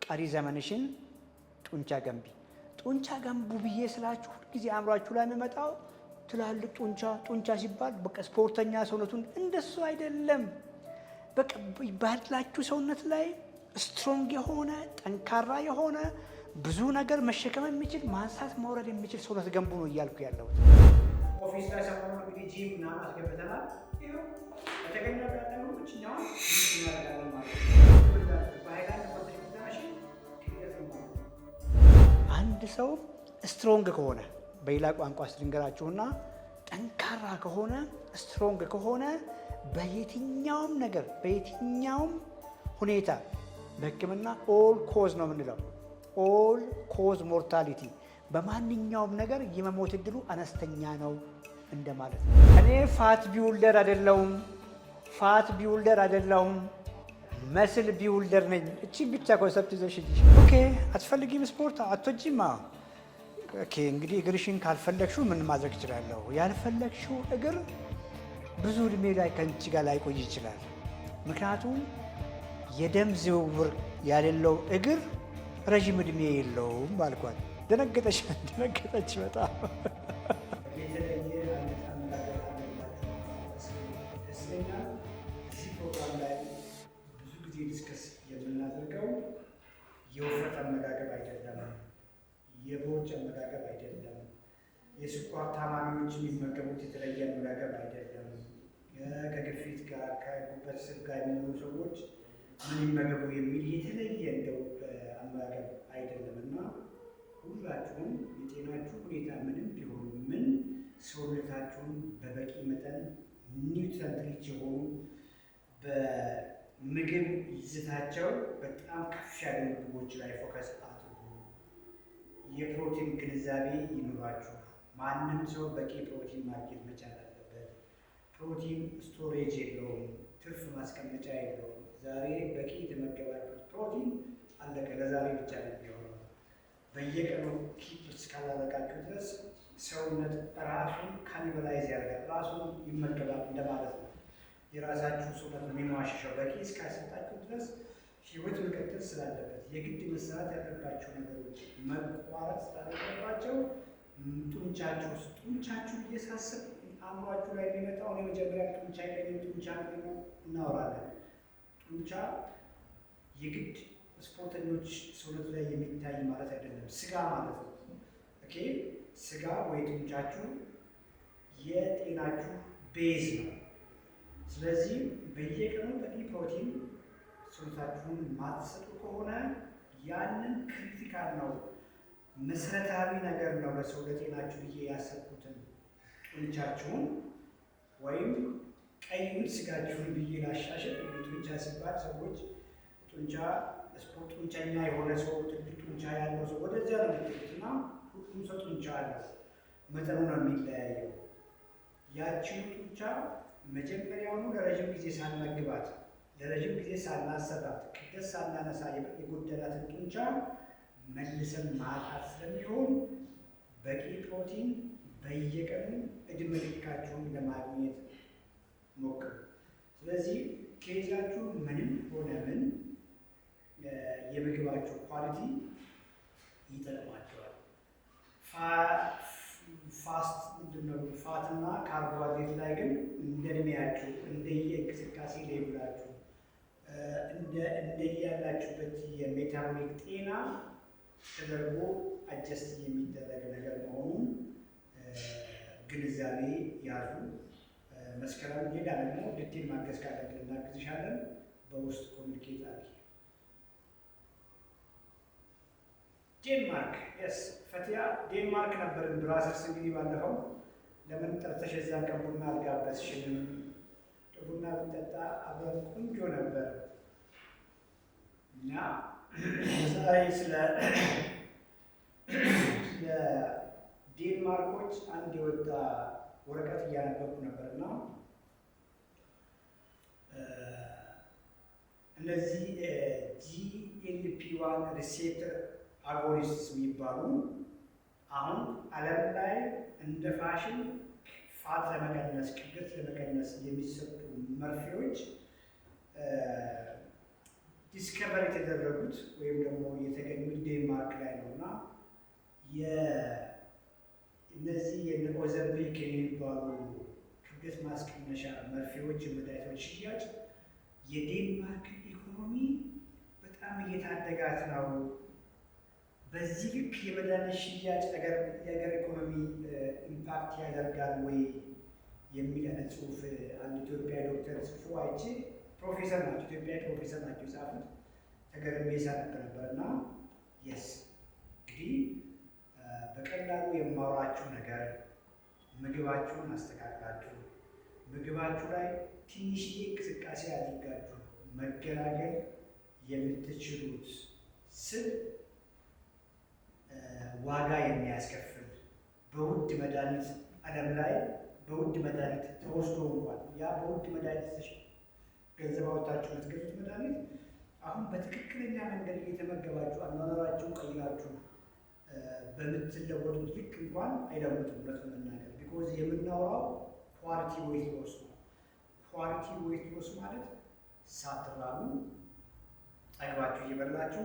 ቀሪ ዘመንሽን ጡንቻ ገንቢ። ጡንቻ ገንቡ ብዬ ስላችሁ ሁልጊዜ አእምሯችሁ ላይ የሚመጣው ትላልቅ ጡንቻ ሲባል በቃ ስፖርተኛ ሰውነቱን እንደሱ አይደለም። በቃ ባላችሁ ሰውነት ላይ ስትሮንግ የሆነ ጠንካራ የሆነ ብዙ ነገር መሸከም የሚችል ማንሳት ማውረድ የሚችል ሰውነት ገንቡ ነው እያልኩ ያለሁት። ኦፊስ ላይ ሰሞኑን እንግዲህ ጂም ምናምን አስገብተናል። ይኸው በተገኘ ቀጠሎች እኛውን እናደርጋለን ማለት ነው። በሀይላንድ ኮንቴሽን አንድ ሰው ስትሮንግ ከሆነ በሌላ ቋንቋ ልንገራችሁና ጠንካራ ከሆነ ስትሮንግ ከሆነ በየትኛውም ነገር በየትኛውም ሁኔታ በሕክምና ኦል ኮዝ ነው የምንለው። ኦል ኮዝ ሞርታሊቲ በማንኛውም ነገር የመሞት እድሉ አነስተኛ ነው እንደማለት ነው። እኔ ፋት ቢውልደር አይደለሁም፣ መስል ቢውልደር ነኝ። እቺ ብቻ ኮንሰፕት ይዘሽ ኦኬ። አትፈልጊም ስፖርት አትወጂም? ኦኬ እንግዲህ እግርሽን ካልፈለግሽው ምን ማድረግ እችላለሁ? ያልፈለግሽው እግር ብዙ እድሜ ላይ ከአንቺ ጋር ላይቆይ ይችላል። ምክንያቱም የደም ዝውውር ያሌለው እግር ረዥም እድሜ የለውም አልኳት። ደነገጠች በጣም። እዚህ ፕሮግራም ላይ ብዙ ጊዜ ዲስከስ የምናደርገው የውፍረት አመጋገብ አይደለም፣ የቦርጭ አመጋገብ አይደለም፣ የስኳር ታማሚዎች የሚመገቡት የተለየ አመጋገብ አይደለም፣ ከግፊት ጋር ከጉበት ስብ ጋር የሚኖሩ ሰዎች ምን ይመገቡ የሚል የተለየ እንደው አመጋገብ አይደለም። እና ሁላችሁም የጤናችሁ ሁኔታ ምንም ቢሆን ምን ሰውነታችሁን በበቂ መጠን ኒውትረንት ሪች የሆኑ በምግብ ይዘታቸው በጣም ከፍ ያሉ ምግቦች ላይ ፎከስ አድርጉ። የፕሮቲን ግንዛቤ ይኑራችሁ። ማንም ሰው በቂ ፕሮቲን ማግኘት መቻል አለበት። ፕሮቲን ስቶሬጅ የለውም፣ ትርፍ ማስቀመጫ የለውም። ዛሬ በቂ የተመገባችሁት ፕሮቲን አለቀ፣ ለዛሬ ብቻ ነው የሚሆነው። በየቀኑ ኪፕ እስካላረጋችሁ ድረስ ሰውነት ራሱን ካኒበላይዝ ያደርጋል፣ ራሱን ይመገባል እንደማለት ነው። የራሳችሁ ሰውነት የሚዋሽሸው በቂ እስካልሰጣችሁ ድረስ ህይወት መቀጠል ስላለበት የግድ መሰራት ያለባቸው ነገሮች መቋረጥ ስላለባቸው ጡንቻችሁ እየሳሰብ አእምሯችሁ ላይ የሚመጣው የመጀመሪያ ጡንቻ ነው እናወራለን። ጡንቻ የግድ ስፖርተኞች ሰውነት ላይ የሚታይ ማለት አይደለም፣ ስጋ ማለት ነው። ኦኬ ስጋ ወይ ጡንቻችሁ የጤናችሁ ቤዝ ነው። ስለዚህ በየቀኑ በቂ ፕሮቲን ሰውነታችሁን ማትሰጡ ከሆነ ያንን ክሪቲካል ነው፣ መሰረታዊ ነገር ነው ለሰው ለጤናችሁ ብዬ ያሰብኩትን ጡንቻችሁን ወይም ቀዩን ስጋችሁን ብዬ ላሻሽል። ጡንቻ ሲባል ሰዎች ጡንቻኛ የሆነ ሰው ትልቅ ጡንቻ ያለው ሰው ወደዚያ ነው የሚሉት እና ሁሉም ሰው ጡንቻ አለው፣ መጠኑ ነው የሚለያየው። ያቺው ጡንቻ መጀመሪያውኑ ለረዥም ጊዜ ሳንመግባት ለረዥም ጊዜ ሳናሰራት ክብደት ሳናነሳ የጎደላትን ጡንቻ መልሰን ማጣት ስለሚሆን በቂ ፕሮቲን በየቀኑ እድሜ ልካችሁን ለማግኘት ሞክሩ። ስለዚህ ከይዛችሁ ምንም ሆነ ምን የምግባችሁ ኳሊቲ ይጠቅማቸዋል። ፋትና ካርቦሃይድሬት ላይ ግን እንደ እድሜያችሁ እንደየእንቅስቃሴ ሌብላችሁ እንደያላችሁበት የሜታቦሊክ ጤና ተደርጎ አጀስት የሚደረግ ነገር መሆኑን ግንዛቤ ያዙ። መስከረም ሄዳ ደግሞ ዲቴል ማገዝ ካለብን እናግዝሻለን። በውስጥ ኮሚኒኬት አድርጊ። ዴንማርክ ፈቲያ ዴንማርክ ነበርን ብራስልስ። እንግዲህ ባለፈው ለምን ጠርተሽ የዛን ቀን ቡና አልጋበዝሽንም? ቡና ብንጠጣ አብረን ቆንጆ ነበር። እና ዛሬ ስለ ዴንማርኮች አንድ የወጣ ወረቀት እያነበብኩ ነበርና እነዚህ GLP-1 ሪሴፕተር አጎኒስት የሚባሉ አሁን ዓለም ላይ እንደ ፋሽን ፋት ለመቀነስ ክብደት ለመቀነስ የሚሰጡ መርፌዎች ዲስከቨር የተደረጉት ወይም ደግሞ እነዚህ የኦዘምፒክ የሚባሉ ክብደት ማስቀነሻ መርፌዎች፣ መድኃኒቶች ሽያጭ የዴንማርክን ኢኮኖሚ በጣም እየታደጋት ነው። በዚህ ልክ የመድኃኒት ሽያጭ የሀገር ኢኮኖሚ ኢምፓክት ያደርጋል ወይ የሚል አይነት ጽሁፍ አንድ ኢትዮጵያዊ ዶክተር ጽፎ አይቼ፣ ፕሮፌሰር ናቸው፣ ኢትዮጵያዊ ፕሮፌሰር ናቸው የጻፉት። ተገርሜ ሳነብ ነበር እና የስ እንግዲህ በቀላሉ የማወራችሁ ነገር ምግባችሁን አስተካክላችሁ ምግባችሁ ላይ ትንሽዬ እንቅስቃሴ አድርጋችሁ መገላገል የምትችሉት ስብ ዋጋ የሚያስከፍል በውድ መድኃኒት ዓለም ላይ በውድ መድኃኒት ተወስዶ እንኳን ያ በውድ መድኃኒት ገንዘብ አወጣችሁ የምትገዙት መድኃኒት አሁን በትክክለኛ መንገድ እየተመገባችሁ አኗኗራችሁን ቀይራችሁ በምትለወጡት ልክ እንኳን አይለውጥም። እውነቱን መናገር ቢኮዝ የምናወራው ኳሊቲ ዌይት ሎስ ነው። ኳሊቲ ዌይት ሎስ ማለት ሳትራቡ ጠግባችሁ እየበላችሁ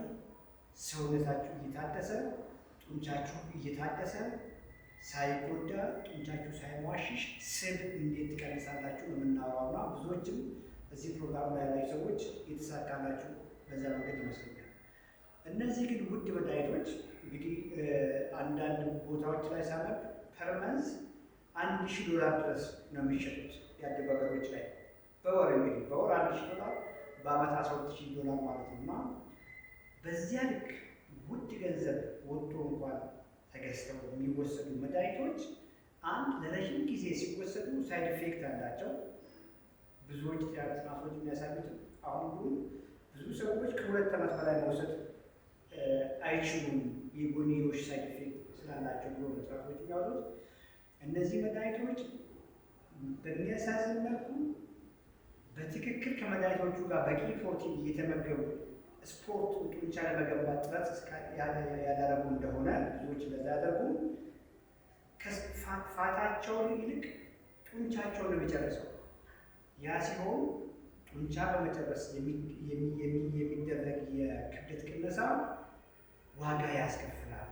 ሰውነታችሁ እየታደሰ ጡንቻችሁ እየታደሰ ሳይጎዳ ጡንቻችሁ ሳይሟሽሽ ስብ እንዴት ትቀንሳላችሁ ነው የምናወራውና ብዙዎችም እዚህ ፕሮግራም ላይ ያላችሁ ሰዎች የተሳካላችሁ በዛ መንገድ ይመስለኛል። እነዚህ ግን ውድ መድኃኒቶች እንግዲህ አንዳንድ ቦታዎች ላይ ሳነብ ፐርመንስ $1,000 ድረስ ነው የሚሸጡት ያደጉ ሀገሮች ላይ በወር እንግዲህ በወር $1,000 በአመት $12,000 ማለት ነው። እና በዚያ ልክ ውድ ገንዘብ ወጥቶ እንኳን ተገዝተው የሚወሰዱ መድኃኒቶች አንድ ለረዥም ጊዜ ሲወሰዱ ሳይድ ኢፌክት አላቸው። ብዙዎች ጥናቶች የሚያሳዩት አሁን ግን ብዙ ሰዎች ከ2 ዓመት በላይ መውሰድ አይችሉም የጎንዮሽ ሳይድ ኢፌክት ስላላቸው ብሎ ጥናቶች የሚያወጡት። እነዚህ መድኃኒቶች በሚያሳዝን መልኩ በትክክል ከመድኃኒቶቹ ጋር በቂ ፕሮቲን እየተመገቡ ስፖርት ጡንቻ ለመገንባት ጥረት ያደረጉ እንደሆነ ብዙዎች እንደዛ ያደርጉ ፋታቸውን ይልቅ ጡንቻቸውን ነው የሚጨርሰው። ያ ሲሆን ጡንቻ በመጨረስ የሚደረግ የክብደት ቅነሳ ዋጋ ያስከፍላል።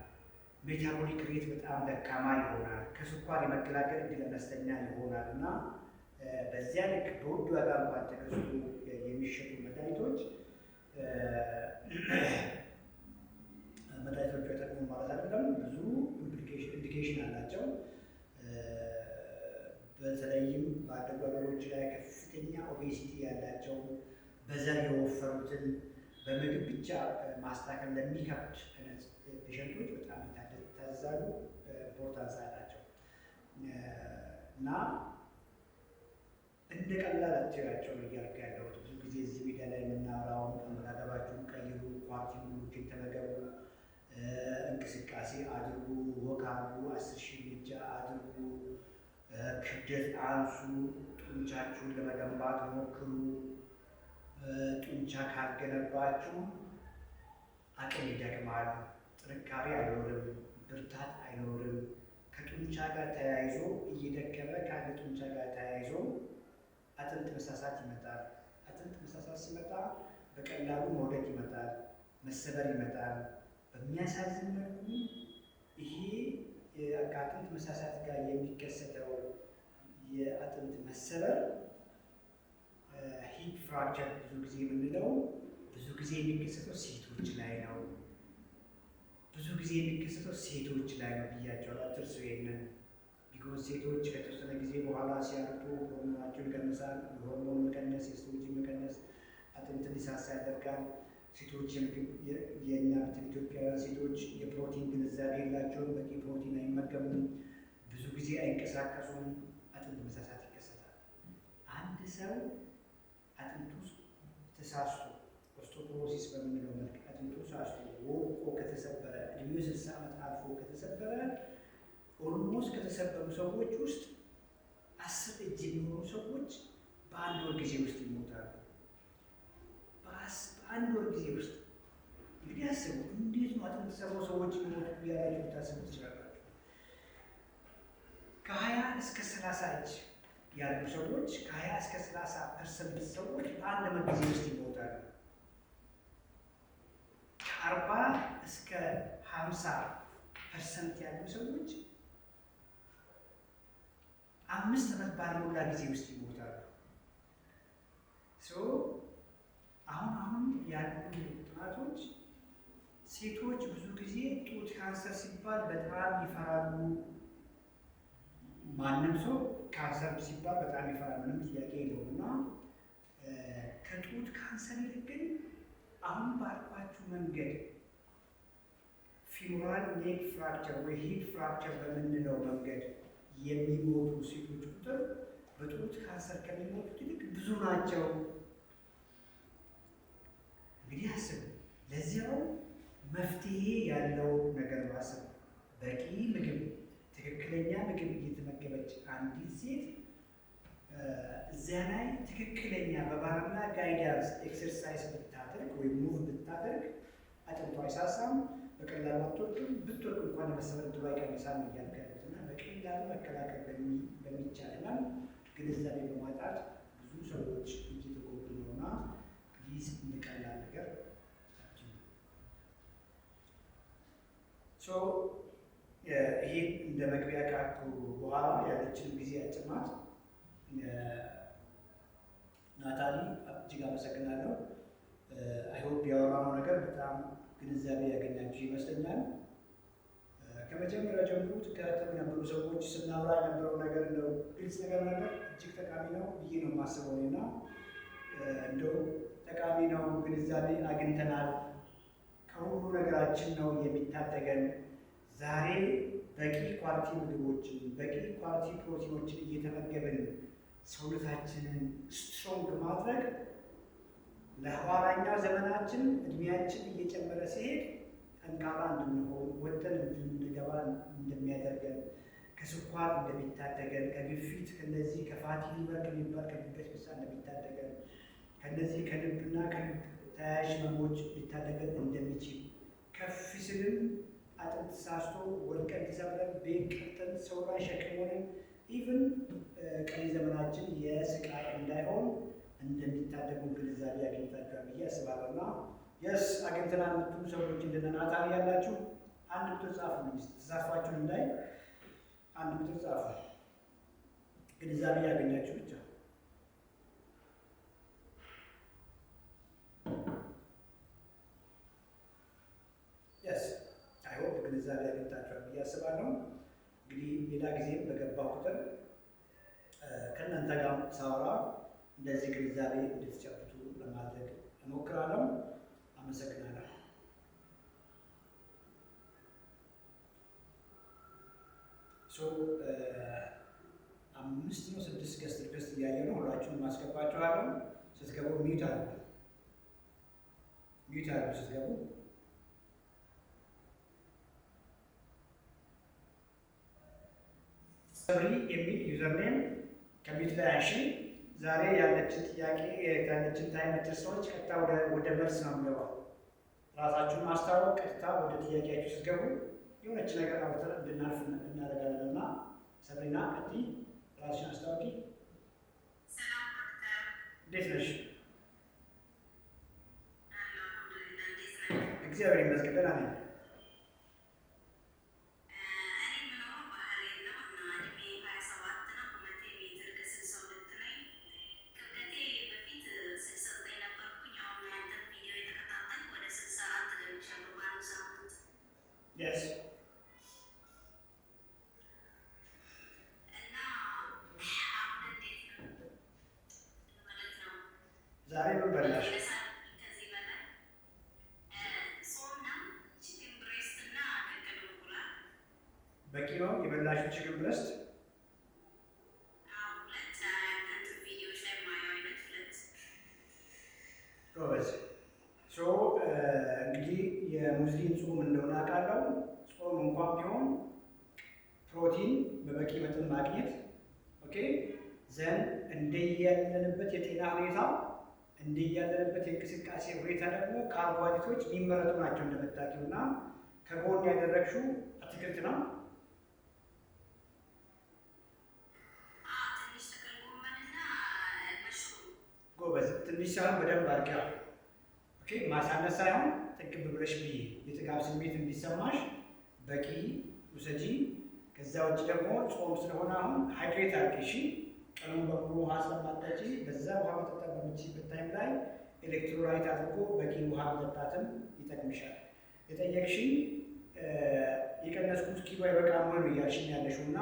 ሜታቦሊክ ሬት በጣም ደካማ ይሆናል። ከስኳር የመከላከል እድል አነስተኛ ይሆናል እና በዚያ ልክ በውድ ዋጋ እንኳን ተገዝቶ የሚሸጡ መድኃኒቶች መድኃኒቶቹ አይጠቅሙም ማለት አይደለም። ብዙ ኢንዲኬሽን አላቸው። በተለይም ባደጉ ሀገሮች ላይ ከፍተኛ ኦቤሲቲ ያላቸው በዘር የወፈሩትን በምግብ ብቻ ማስተካከል ለሚከብድ አይነት ፔሸንቶች በጣም ታዛሉ ኢምፖርታንስ አላቸው እና እንደ ቀላል አትያቸው ነው እያልኩ ያለሁት። ብዙ ጊዜ እዚህ ሚዲያ ላይ የምናወራውን አመጋገባችሁን ቀይሩ፣ ኳሊቲ ምግቦችን ተመገቡ፣ እንቅስቃሴ አድርጉ፣ ወክ አድርጉ፣ 10,000 እርምጃ አድርጉ፣ ክብደት አንሱ፣ ጡንቻችሁን ለመገንባት ሞክሩ። ጡንቻ ካልገነባችሁ አቅም ይደክማል፣ ጥንካሬ አይኖርም፣ ብርታት አይኖርም። ከጡንቻ ጋር ተያይዞ እየደከመ ካለ ጡንቻ ጋር ተያይዞ አጥንት መሳሳት ይመጣል። አጥንት መሳሳት ሲመጣ በቀላሉ መውደቅ ይመጣል፣ መሰበር ይመጣል። በሚያሳዝን መልኩ ይሄ ከአጥንት መሳሳት ጋር የሚከሰተው የአጥንት መሰበር ሂፕ ፍራክቸር ብዙ ጊዜ የምንለው ብዙ ጊዜ የሚከሰተው ሴቶች ላይ ነው። ብዙ ጊዜ የሚከሰተው ሴቶች ላይ ነው ብያቸዋለሁ። አትርሱ ይሄንን። ቢኮዝ ሴቶች ከተወሰነ ጊዜ በኋላ ሲያርጡ ሆርሞናቸው ይቀንሳል። የሆርሞን መቀነስ፣ የኤስትሮጅን መቀነስ አጥንት ሊሳሳ ያደርጋል። ሴቶች የእኛ ኢትዮጵያውያን ሴቶች የፕሮቲን ግንዛቤ የላቸውም። በቂ ፕሮቲን አይመገቡም። ብዙ ጊዜ አይንቀሳቀሱም። አጥንት መሳሳት ይከሰታል። አንድ ሰው አጥንቱ ተሳስቶ ኦስቲዮፖሮሲስ በምንለው መልክ አጥንቱ ሳስቶ ወድቆ ከተሰበረ እድሜው 60 ዓመት አልፎ ከተሰበረ ኦልሞስት ከተሰበሩ ሰዎች ውስጥ 10 እጅ የሚሆኑ ሰዎች በአንድ ወር ጊዜ ውስጥ ይሞታሉ። በአንድ ወር ጊዜ ውስጥ እንግዲህ አስቡ። እንዴት ነው አጥንት ተሰብረው ሰዎች የሚሞቱ ያላችሁ ታስቡ ትችላላችሁ። ከ20 እስከ 30 እጅ ያሉ ሰዎች ከ20 እስከ 30% ሰዎች በአንድ ዓመት ጊዜ ውስጥ ይሞታሉ። ከ40 እስከ 50 ፐርሰንት ያሉ ሰዎች 5 ዓመት ባልሞላ ጊዜ ውስጥ ይሞታሉ። አሁን ያሉ ጥናቶች ሴቶች ብዙ ጊዜ ጡት ካንሰር ሲባል በጣም ይፈራሉ። ማንም ሰው ካንሰር ሲባል በጣም ይፈራል፣ ምንም ጥያቄ የለውም። እና ከጡት ካንሰር ይልቅ ግን አሁን ባልኳችሁ መንገድ ፊሞራል ኔክ ፍራክቸር ወይ ሂፕ ፍራክቸር በምንለው መንገድ የሚሞቱ ሴቶች ቁጥር በጡት ካንሰር ከሚሞቱት ይልቅ ብዙ ናቸው። እንግዲህ አስብ፣ ለዚያው መፍትሄ ያለው ነገር ማሰብ። በቂ ምግብ፣ ትክክለኛ ምግብ እየተመገበች አንዲት ሴት እዚያ ላይ ትክክለኛ በባህልና ጋይዳንስ ኤክሰርሳይዝ ብታደርግ ወይም ሙቭ ብታደርግ አጥንቷ አይሳሳም፣ በቀላሉ አትወድቅም፣ ብትወድቅ እንኳን የመሰበር ዕድሏ ይቀንሳል እያልኩ ያሉት እና በቀላሉ መከላከል በሚቻልና ግንዛቤ በማጣት ብዙ ሰዎች እየተጎዱ ነውና ፕሊዝ እንደቀላል ነገር ይሄ እንደ መግቢያ ካልኩ በኋላ ያለችን ጊዜ አጭር ናት። ናታሊ እጅግ አመሰግናለሁ። አይሆፕ ያወራነው ነገር በጣም ግንዛቤ ያገኛችሁ ይመስለኛል። ከመጀመሪያ ጀምሮ ትከታተሉ የነበሩ ሰዎች ስናወራ የነበረው ነገር እንደው ግልጽ ነገር እጅግ ጠቃሚ ነው ብዬ ነው የማስበው እና እንደው ጠቃሚ ነው፣ ግንዛቤ አግኝተናል። ከሁሉ ነገራችን ነው የሚታደገን። ዛሬ በቂ ኳሊቲ ምግቦችን በቂ ኳሊቲ ፕሮቲኖችን እየተመገብን ሰውነታችንን ስትሮንግ ማድረግ ለኋላኛው ዘመናችን እድሜያችን እየጨመረ ሲሄድ ጠንካራ እንድንሆን ወጥተን እንድንገባ እንደሚያደርገን፣ ከስኳር እንደሚታደገን፣ ከግፊት ከነዚህ ከፋቲ ሊቨር ከሚባል ከጉበት በሽታ እንደሚታደገን፣ ከነዚህ ከልብና ከልብ ተያያዥ ህመሞች ሊታደገን እንደሚችል፣ ከፍ ስልም አጥንት ተሳስቶ ወድቀን ተሰብረን ቤት ቀርተን ሰው ላይ ሸክም ሆነን ኢቭን ቀሪ ዘመናችን የስቃይ እንዳይሆን እንደሚታደጉ ግንዛቤ አግኝታችኋል ብዬ አስባለሁ። እና የስ አግኝተናል የምትሉ ሰዎች እንደነ ናታሊ ያላችሁ አንድ ቁጥር ጻፉ። ተሳትፏችሁን እንዳይ አንድ ቁጥር ጻፉ። ግንዛቤ ያገኛችሁ ብቻ። የስ አይሆፕ ግንዛቤ አግኝታችኋል ብዬ አስባለሁ። እንግዲህ ሌላ ጊዜም በገባ ቁጥር ከእናንተ ጋር ሳወራ እንደዚህ ግንዛቤ እንድትጨብጡ ለማድረግ እሞክራለሁ። አመሰግናለሁ። አምስት ነው 6 ገስት እያየ ነው። ሁላችሁም ማስገባችኋለሁ። ስትገቡ ሚዩት አሉ ስትገቡ ሰብሪ የሚል ዩዘርኔም ከሚዩት ላይ አንሺ። ዛሬ ያለችን ጥያቄ ያለችን ታይም ሰዎች ቀጥታ ወደ መልስ ነው የሚገባው። ራሳችሁን ማስታወቅ፣ ቀጥታ ወደ ጥያቄያችሁ ስትገቡ የሆነች ነገር አውጥተን እንድናልፍ እናደርጋለን እና ሰብሪና ቀጥይ፣ ራስሽን አስታውቂ። እንዴት ነሽ? እግዚአብሔር ይመስገን ደህና ነኝ። Yes. ዛሬ ምን በላሽ? በቂ ነው የበላሽው ቺክን ብረስት? ጎበዝ። እንግዲህ የሙስሊም ጾም እንደሆነ አውቃለሁ። ጾም እንኳን ቢሆን ፕሮቲን በበቂ መጠን ማግኘት ኦኬ ዘንድ እንደያለንበት የጤና ሁኔታ እንደያለንበት የእንቅስቃሴ ሁኔታ ደግሞ ካርቦሃይድሬቶች የሚመረጡ ናቸው እንደምታውቂው እና ከጎን ያደረግሽው አትክልት ነው። ጎበዝ። ትንሽ ሳይሆን በደንብ አድርጊያ። ኦኬ ማሳነስ ሳይሆን ጥግብ ብለሽ ብዬ የጥጋብ ስሜት እንዲሰማሽ በቂ ውሰጂ። ከዛ ውጭ ደግሞ ጾም ስለሆነ አሁን ሃይድሬት አድርጊ። ቀኑን በሙሉ ውሃ ስለማጠጪ በዛ ውሃ መጠጣት በምትችይበት ታይም ላይ ኤሌክትሮላይት አድርጎ በቂ ውሃ መጠጣትም ይጠቅምሻል። የጠየቅሽኝ የቀነስኩት ኪሎ አይበቃም ወይ እያልሽኝ ያለሽው እና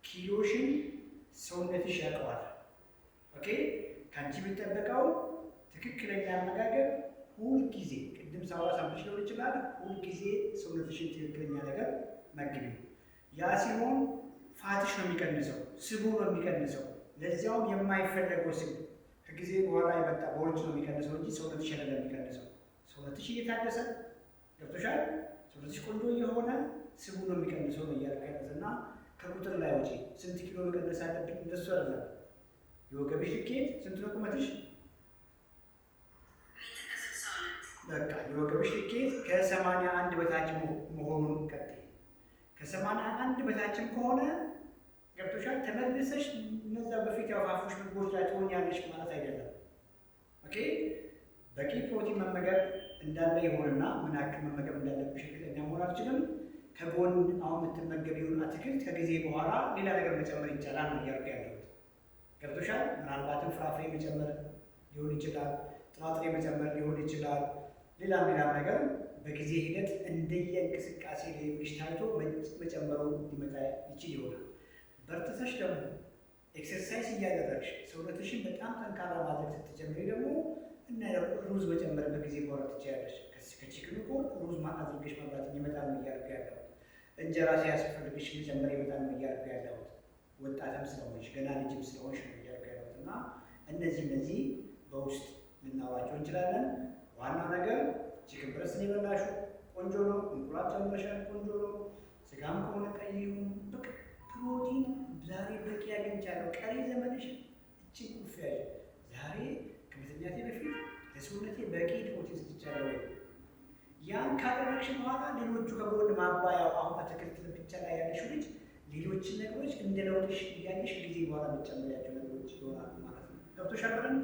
ኪሎሽን ሰውነትሽ ያውቀዋል። ኦኬ ከአንቺ የሚጠበቀው ትክክለኛ አመጋገብ ሁልጊዜ ቅድም ሳውራ ሰምተሽ ሊሆን ይችላል። ሁልጊዜ ሰውነትሽን ትክክለኛ ነገር መግቢ። ያ ሲሆን ፋትሽ ነው የሚቀንሰው፣ ስቡ ነው የሚቀንሰው። ለዚያውም የማይፈለገው ስብ ከጊዜ በኋላ የመጣ ቦርጭ ነው የሚቀንሰው እንጂ ሰውነትሽ አይደለም የሚቀንሰው። ሰውነትሽ እየታደሰ ገብቶሻል። ሰውነትሽ ቆንጆ እየሆነ ስቡ ነው የሚቀንሰው ነው እያልኩ ያሉት እና ከቁጥር ላይ ውጪ ስንት ኪሎ መቀነስ አለብኝ እንደሱ አይደለም። የወገብሽ ልኬት ስንት ነው ቁመትሽ? በቃ የወገብሽ ልኬት ከ81 በታች መሆኑን ቀጥይ። ከ81 በታችም ከሆነ ገብቶሻል። ተመልሰሽ እነዛ በፊት ያፋፉሽ ምግቦች ላይ ትሆኛለሽ ማለት አይደለም። ኦኬ በቂ ፕሮቲን መመገብ እንዳለ ይሆንና ምን ያክል መመገብ እንዳለብሽ እርግጠኛ መሆን አልችልም። ከጎን አሁን የምትመገቢውን አትክልት ከጊዜ በኋላ ሌላ ነገር መጨመር ይቻላል ነው እያልኩ ያለሁት። ገብቶሻል። ምናልባትም ፍራፍሬ መጨመር ሊሆን ይችላል፣ ጥራጥሬ መጨመር ሊሆን ይችላል። ሌላም ነገር በጊዜ ሂደት እንደየ እንቅስቃሴ ሌብልሽ ታይቶ መጨመሩ ሊመጣ ይችል ይሆናል። በርትተሽ ደግሞ ኤክሰርሳይዝ እያደረግሽ ሰውነትሽን በጣም ጠንካራ ማድረግ ስትጀምሪ ደግሞ እና ሩዝ መጨመር በጊዜ በኋላ ትችያለሽ። ከቺክኑ እኮ ሩዝ አድርገሽ መብላት ይመጣል ነው እያልኩ ያለሁት። እንጀራ ሲያስፈልግሽ መጨመር ይመጣል ነው እያልኩ ያለሁት። ወጣትም ስለሆንሽ ገና ልጅም ስለሆንሽ ነው እያልኩ ያለሁት እና እነዚህ በውስጥ ልናወራቸው እንችላለን። ዋናው ነገር ቺክን ብረስትን የበላሽው ቆንጆ ነው። እንቁላል ጨምረሻል፣ ቆንጆ ነው። ስጋም ከሆነ ቀይ ይሁን በቃ ፕሮቲን ዛሬ በቂ አግኝቻለሁ። ቀሪ ዘመንሽ እቺ ቁልፍ ያዥ። ዛሬ ከመተኛቴ በፊት ለሰውነቴ በቂ ፕሮቲን ሰጥቻለሁ ወይ? ያን ካደረግሽ በኋላ ሌሎቹ ከጎን ማባያው አሁን አትክልት ብቻ ላይ ያለሽው ልጅ ሌሎችን ነገሮች እንደ ለውጥሽ እያየሽ ጊዜ በኋላ መጨመሪያቸው ነገሮች ይሆናሉ ማለት ነው። ገብቶሻል ብለን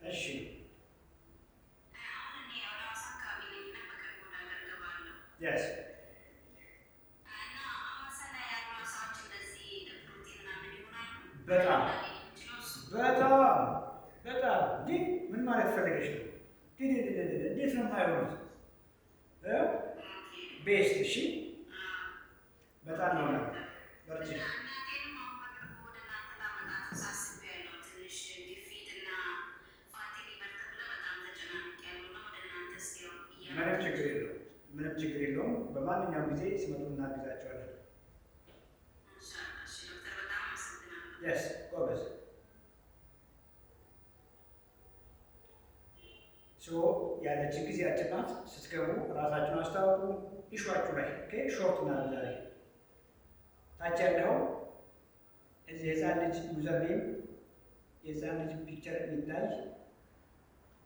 እሺ yes በጣም ግን ምን ማለት ፈልገሽ ነው? እንዴት ነው የማይሆኑት? ቤስት እሺ በጣም ነው በርቺ። ምንም ችግር የለውም። በማንኛውም ጊዜ ሲመጡ እናግዛቸዋለን። የስ ጎበዝ። ያለችን ጊዜ አጭር ናት። ስትገቡ ራሳችሁን አስታውቁ። ኢሹዋችሁ ላይ ሾርት እናድርግ ዛሬ። ታች ያለው እዚህ የህፃን ልጅ ዩዘር ኔም የህፃን ልጅ ፒክቸር የሚታይ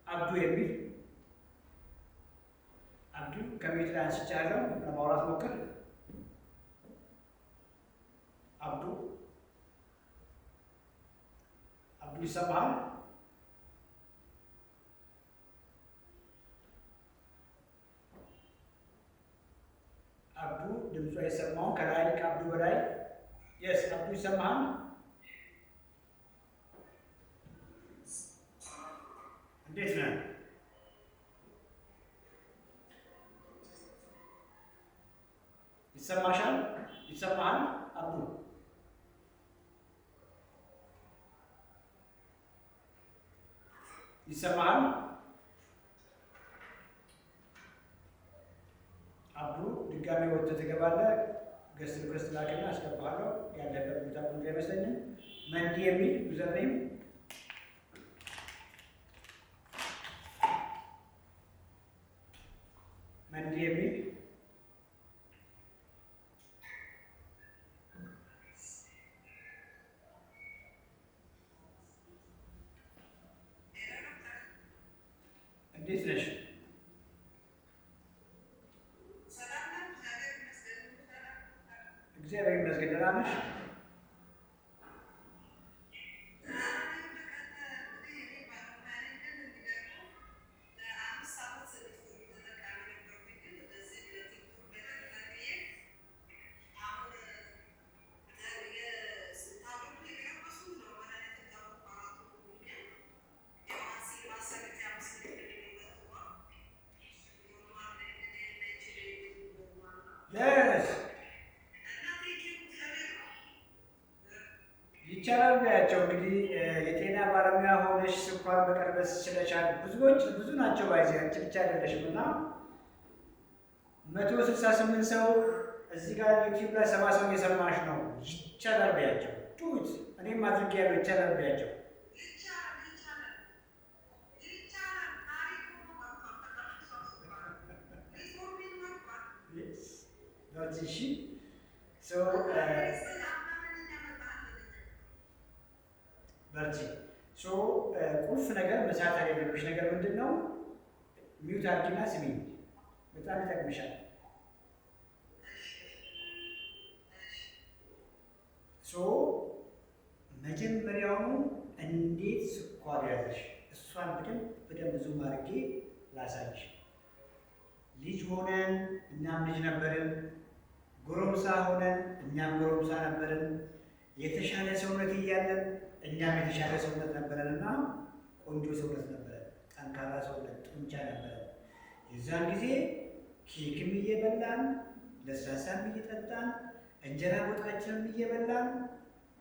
አብዱ የሚል አብዱ ከቤት ላይ አንስቻለሁ። ለማውራት ሞክር። አብዱ ይሰማሃል? አብዱ ድምፁ አይሰማውም። ከላይ ከአብዱ በላይ የስ አብዱ ይሰማሃል? እንዴት ነህ? ይሰማሻል? ይሰማሃል? አብዱ ይሰማሃል? አብዱ ድጋሚ ወጥተህ ትገባለህ። ገስት ላክና አስገባለሁ። ያለበት ቦታ ቆንጆ አይመስለኝም። መንዲ የሚል ዩዘር ኔም መንዲ የሚል እንዴት ነሽ? እግዚአብሔር ይመስገን። ደህና ነሽ? የስ ይቻላል ብያቸው እንግዲህ የጤና ባለሙያ ሆነሽ ስኳር መቀነስ ስለቻል ብዙ ናቸው። ባይዚ አንቺ ብቻ አይደለሽም። እና 168 ሰው እዚህ ጋር ዩቲዩብ ላይ 70 ሰው እየሰማሽ ነው። ይቻላል ብያቸው ጡት እኔም አድርጌ ያለው ይቻላል ብያቸው። እሺ በርቺ። ቁልፍ ነገር መሳት ያለብሽ ነገር ምንድን ነው? ሚውት አድርጊና ስሚኝ፣ በጣም ይጠቅምሻል። መጀመሪያውኑ እንዴት ስኳር ያዘሽ እሷን በደንብ ዙም አድርጌ ላሳይሽ። ልጅ ሆነን እኛም ልጅ ነበርን፣ ጎረምሳ ሆነን እኛም ጎረምሳ ነበርን። የተሻለ ሰውነት እያለን እኛም የተሻለ ሰውነት ነበረን እና ቆንጆ ሰውነት ነበረን፣ ጠንካራ ሰውነት፣ ጡንቻ ነበረን። የዛን ጊዜ ኬክም እየበላን ለስላሳም እየጠጣን እንጀራ ወጣችንም እየበላን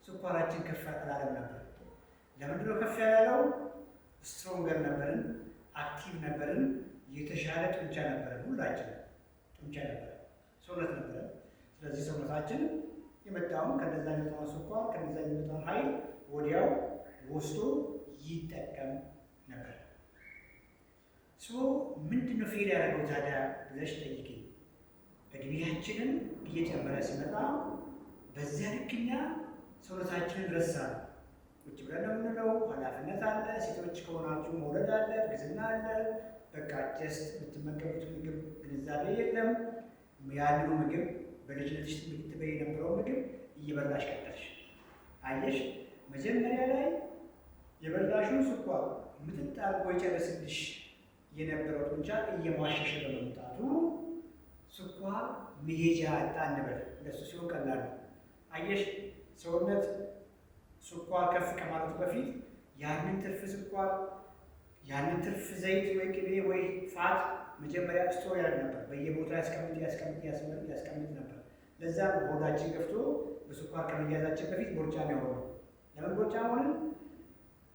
ስኳራችን ከፍ አላለም ነበር። ለምንድን ነው ከፍ ያላለው? ስትሮንገር ነበርን፣ አክቲቭ ነበርን፣ የተሻለ ጡንቻ ነበረን። ሁላችን ጡንቻ ነበረን፣ ሰውነት ነበረን። ስለዚህ ሰውነታችን የመጣውን ከነዛ የሚመጣውን ስኳር ከነዛ የሚመጣውን ኃይል ወዲያው ወስዶ ይጠቀም ነበር። ምንድን ነው ፌል ያደረገው ታዲያ ብለሽ ጠይቂኝ። እድሜያችንን እየጨመረ ሲመጣ በዚያ ልክኛ ሰውነታችንን ረሳ ነው። ቁጭ ብለን ነው የምንለው። ኃላፊነት አለ። ሴቶች ከሆናችሁ መውለድ አለ፣ እርግዝና አለ። በቃ ጀስት የምትመገቡት ምግብ ግንዛቤ የለም። ያንኑ ምግብ በልጅነትሽ የምትበይ የነበረው ምግብ እየበላሽ ቀጠልሽ። አየሽ፣ መጀመሪያ ላይ የበላሽውን ስኳር ምጥጥ አድርጎ የጨረስልሽ የነበረው ጡንቻ እየሟሸሸ በመምጣቱ ስኳር መሄጃ አጣ እንበል። እንደሱ ሲሆን ቀላል ነው። አየሽ፣ ሰውነት ስኳር ከፍ ከማለቱ በፊት ያንን ትርፍ ስኳር ያንን ትርፍ ዘይት ወይ ቅቤ ወይ ፋት መጀመሪያ ስቶር ያደርግ ነበር። በየቦታ ያስቀምጥ ነበር። ለዛ ሆዳችን ገፍቶ በስኳር ከመያዛችን በፊት ቦርጫም የሆነው። ለምን ቦርጫም ሆንን?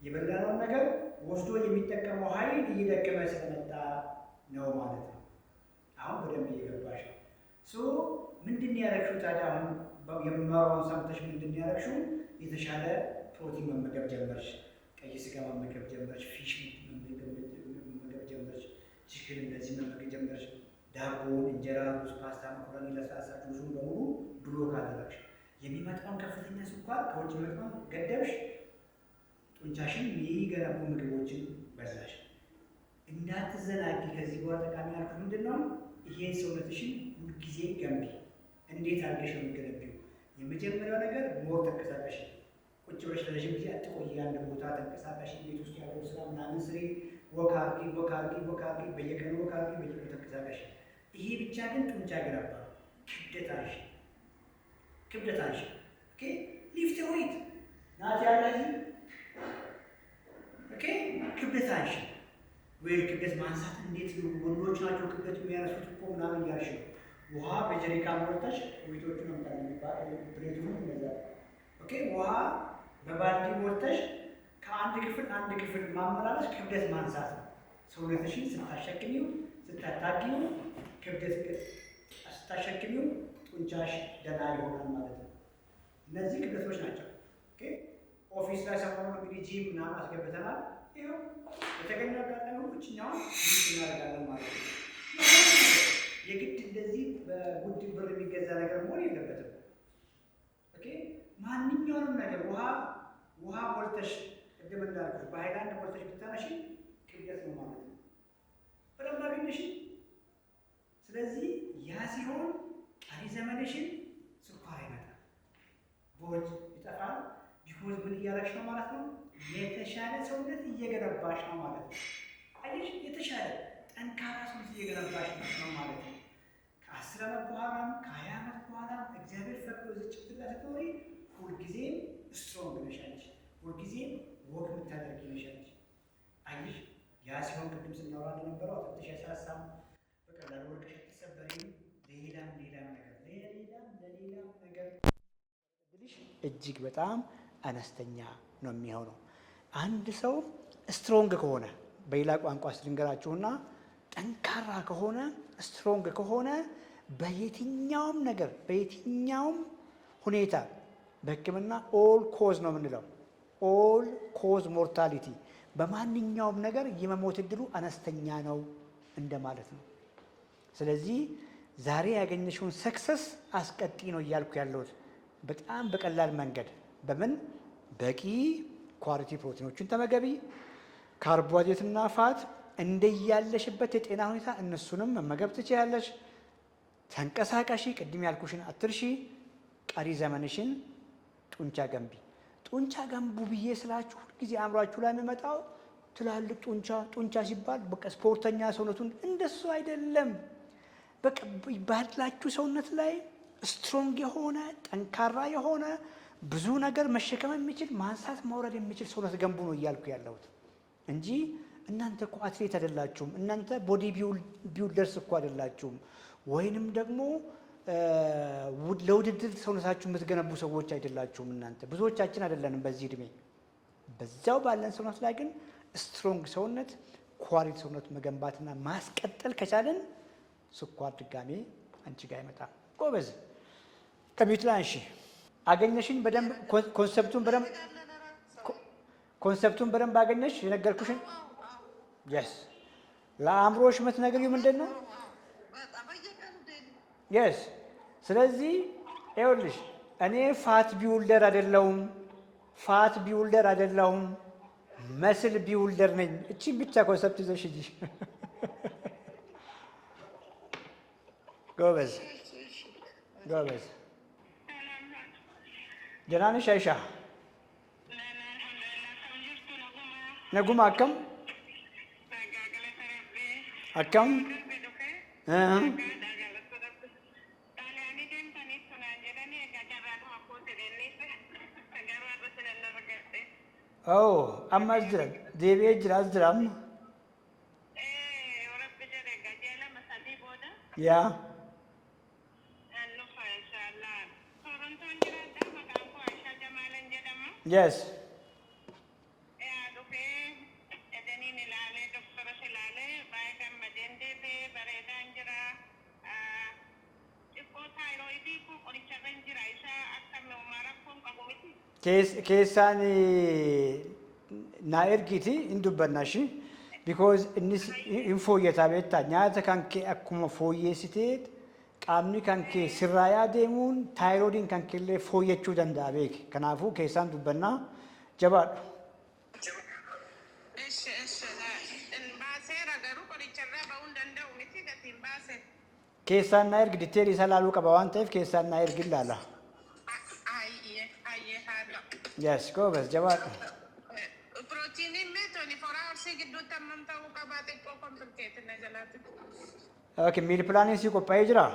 የበላነውን ነገር ወስዶ የሚጠቀመው ኃይል እየደከመ ስለመጣ ነው ማለት ነው። አሁን በደንብ እየገባሽ ነው። ምንድን ያደረግሽው ታዲያ? አሁን የምማረውን ሰምተሽ ምንድን ያደረግሽው? የተሻለ ፕሮቲን መመገብ ጀመርሽ። ቀይ ስጋ መመገብ ጀመርሽ። ፊሽ መመገብ ጀመርሽ። ቺክን እንደዚህ መመገብ ጀመርሽ። ዳቦን፣ እንጀራ፣ ሩዝ፣ ፓስታ፣ መኮረኒ፣ ለስላሳ ጁሱን በሙሉ ብሎክ አደረግሽ። የሚመጣውን ከፍተኛ ስኳር ከውጭ የሚመጣውን ገደብሽ። ጡንቻሽን የሚገነቡ ምግቦችን በላሽ። እንዳትዘናጊ። ከዚህ በኋላ ጠቃሚ ያልኩት ምንድን ነው? ይሄን ሰውነትሽን ሁልጊዜ ገንቢ። እንዴት አድርገሽ ነው የሚገነቢው? የመጀመሪያው ነገር ሞር ተንቀሳቀሽ። ቁጭ ብለሽ ለረዥም ጊዜ አትቆይ። አንድ ቦታ ተንቀሳቀሽ። ቤት ውስጥ ያለው ስራ ምናምን ስሪ። ወክ አድርጊ፣ በየቀኑ ወክ አድርጊ፣ በየቀኑ ተንቀሳቀሽ። ይሄ ብቻ ግን ጡንቻ ገነባ። ክብደት አንሺ። ኦኬ፣ ሊፍት ዌይት ናት ያለዚ። ኦኬ፣ ክብደት አንሺ። ወይ ክብደት ማንሳት እንዴት ነው? ወንዶች ናቸው ክብደት የሚያነሱት እኮ ምናምን እያልሽ ነው። ውሃ በጀሪካን ሞልተሽ ቤቶቹ ነው ብሬቱ እንደዛ። ኦኬ፣ ውሃ በባልዲ ሞልተሽ ከአንድ ክፍል አንድ ክፍል ማመላለስ ክብደት ማንሳት ነው። ሰውነትሽን ስታሸክሚው ስታታጊው ክብደት ስታሸክሚው ጡንቻሽ ደህና ይሆናል ማለት ነው። እነዚህ ክብደቶች ናቸው። ኦኬ፣ ኦፊስ ላይ ሰሞኑን እንግዲህ ጂም ምናምን አስገብተናል። ይኸው የተገኘ አጋጣሚ ሁሉኛውን እናደርጋለን ማለት ነው። የግድ እንደዚህ በውድ ብር የሚገዛ ነገር መሆን የለበትም። ኦኬ፣ ማንኛውንም ነገር ውሃ ሞልተሽ ቅድም እንዳልኩሽ በሃይላንድ ሞልተሽ ብታነሺ ክብደት ነው ማለት ነው። በደንብ አገኘሽ። ስለዚህ ያ ሲሆን ቀሪ ዘመንሽን ስኳር ይመጣል፣ ቦርጭ ይጠፋል። ቢኮዝ ምን እያደረግሽ ነው ማለት ነው? የተሻለ ሰውነት እየገነባሽ ነው ማለት ነው። አየሽ፣ የተሻለ ጠንካራ ሰውነት እየገነባሽ ነው ማለት ነው። ከ10 ዓመት በኋላም ከ20 ዓመት በኋላም እግዚአብሔር ፈቅዶ እዚች ብትላ ስትኖሪ ሁልጊዜም ስትሮንግ ነሻለሽ፣ ሁልጊዜም ወግ የምታደርጊ ነሻለሽ። አየሽ፣ ያ ሲሆን ቅድም ስናወራ እንደነበረው አጥንትሽ አይሳሳም፣ በቀላሉ ወድቀሽ አትሰበሪም፣ ሌላም ነገር እድልሽ እጅግ በጣም አነስተኛ ነው የሚሆነው። አንድ ሰው ስትሮንግ ከሆነ በሌላ ቋንቋ ልንገራችሁና ጠንካራ ከሆነ ስትሮንግ ከሆነ በየትኛውም ነገር በየትኛውም ሁኔታ በሕክምና ኦል ኮዝ ነው የምንለው፣ ኦል ኮዝ ሞርታሊቲ፣ በማንኛውም ነገር የመሞት እድሉ አነስተኛ ነው እንደማለት ነው። ስለዚህ ዛሬ ያገኘሽውን ሰክሰስ አስቀጢ ነው እያልኩ ያለሁት በጣም በቀላል መንገድ። በምን በቂ ኳሊቲ ፕሮቲኖችን ተመገቢ፣ ካርቦሃይድሬትና ፋት እንደያለሽበት የጤና ሁኔታ እነሱንም መመገብ ትችያለሽ። ተንቀሳቃሺ፣ ቅድም ያልኩሽን አትርሺ። ቀሪ ዘመንሽን ጡንቻ ገንቢ። ጡንቻ ገንቡ ብዬ ስላችሁ ሁልጊዜ አእምሯችሁ ላይ የሚመጣው ትላልቅ ጡንቻ ሲባል በቃ ስፖርተኛ ሰውነቱን፣ እንደሱ አይደለም። በቃ ባላችሁ ሰውነት ላይ ስትሮንግ የሆነ ጠንካራ የሆነ ብዙ ነገር መሸከም የሚችል ማንሳት ማውረድ የሚችል ሰውነት ገንቡ ነው እያልኩ ያለሁት እንጂ እናንተ እኮ አትሌት አይደላችሁም። እናንተ ቦዲ ቢውልደርስ እኮ አይደላችሁም። ወይንም ደግሞ ለውድድር ሰውነታችሁ የምትገነቡ ሰዎች አይደላችሁም። እናንተ ብዙዎቻችን አይደለንም በዚህ እድሜ። በዛው ባለን ሰውነት ላይ ግን ስትሮንግ ሰውነት፣ ኳሊቲ ሰውነት መገንባትና ማስቀጠል ከቻለን ስኳር ድጋሜ አንቺ ጋር አይመጣም። ጎበዝ ከሚዩት ላይ አንሺ። አገኘሽኝ? በደንብ ኮንሰፕቱን በደንብ አገኘሽ? የነገርኩሽን የስ ለአእምሮሽ የምትነግሪው ምንድን ነው? የስ ስለዚህ ይኸውልሽ እኔ ፋት ቢውልደር አይደለሁም፣ መስል ቢውልደር ነኝ። እቺን ብቻ ኮንሰፕት ይዘሽ ሂጂ። ጎበዝ። ደህና ነሽ አይሻ? ነጉማ አከም amma as jira deebi'ee jira as jira amma yaa yes keessaan na ergiti hin dubbannashi because innis hin fooyyata beektaa nyaata kan kee akkuma fooyyeessiteet qaamni kan kee sirraa yaadeemuun taayiroodiin kan kee illee fooyyachuu danda'a beeki. Kanaafuu keessaan dubbannaa jabaadhu. Keessaan na ergi diteelii isa laaluu qaba waan ta'eef keessaan na ergi ilaala. Yes, ጎበዝ jabaadhu. Okay, meal planning si qophaa'ee jira?